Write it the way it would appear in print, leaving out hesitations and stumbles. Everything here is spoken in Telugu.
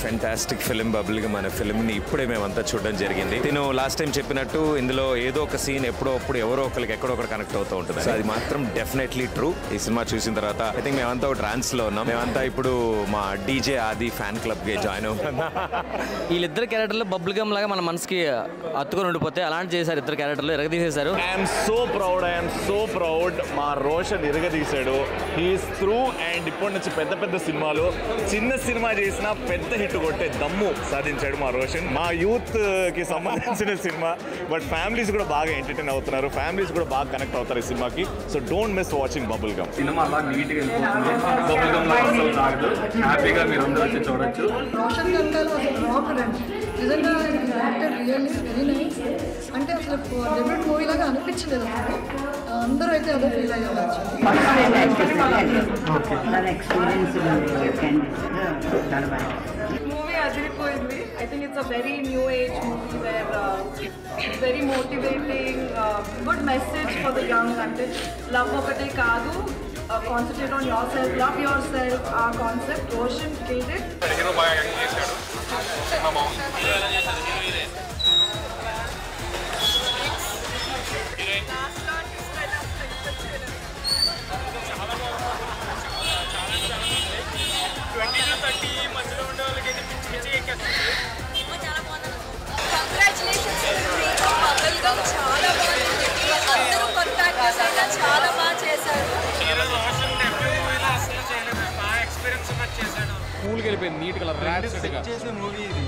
ఫెంటాస్టిక్ ఫిల్మ్ బబుల్గా మన ఫిల్మ్ని ఇప్పుడే మేమంతా చూడడం జరిగింది. నేను లాస్ట్ టైం చెప్పినట్టు ఇందులో ఏదో ఒక సీన్ ఎప్పుడో అప్పుడు ఎవరో ఒకరికి ఎక్కడో ఒకటి కనెక్ట్ అవుతూ ఉంటుంది. సో అది మాత్రం డెఫినెట్లీ ట్రూ. ఈ సినిమా చూసిన తర్వాత ఐ థింక్ మేమంతా ఒక ట్రాన్స్లో ఉన్నాం. మేమంతా ఇప్పుడు మా డీజే ఆది ఫ్యాన్ క్లబ్కి జాయిన్ అవుతాం. వీళ్ళిద్దరు క్యారెక్టర్లు బబుల్ గమ్ లాగా మన మనసుకి అత్తుకొని ఉండిపోతే అలాంటి చేశారు. ఇద్దరు క్యారెక్టర్లు ఎరగదీసేశారు. I'm so proud. మా రోషన్ ఎరగదీశాడు. He's through. అండ్ ఇప్పటి నుంచి పెద్ద పెద్ద సినిమాలు, చిన్న సినిమా చేసినా పెద్ద హిట్ కొట్టే దమ్ము సాధించాడు మా రోషన్. మా యూత్ కి సంబంధించిన సినిమా, బట్ ఫ్యామిలీస్ కూడా బాగా ఎంటర్టైన్ అవుతున్నారు. ఫ్యామిలీస్ కూడా బాగా కనెక్ట్ అవుతారు ఈ సినిమాకి. So don't miss watching Bubble Gum. సినిమా అలా నీట్గా వెళ్ళిపోతుంది. బబుల్ గమ్ లాగా అసలు రాదు. హ్యాపీగా మీరు అందరూ వచ్చి చూడొచ్చు. రోషన్ గంగాలు అసలు రాకర్ అండి. నిజంగా యాక్టర్ రియల్లీ వెరీ నైస్. అంటే అసలు డెబ్యూట్ మూవీ లాగా అనిపించలేదు. అందరూ అయితే అదే ఫీల్ అయ్యారు. మూవీ అదిరిపోయింది. I think it's a very new age movie where it's very motivating, good message for the young. అంటే లవ్ ఒకటే కాదు, concentrate on yourself, love yourself. ఆ concept Roshan killed it. Hero బాగా యాక్ట్ చేశాడు. సినిమా బాగుంది. కంగ్రాచులేషన్స్. బబుల్ గమ్ చాలా బాగుంది. అందరూ కొత్త యాక్టర్స్ అయినా చాలా బాగా చేశారు. కూల్కి వెళ్ళిపోయింది. నీట్గా ర్యాప్ సెట్గా చేసే మూవీ ఇది.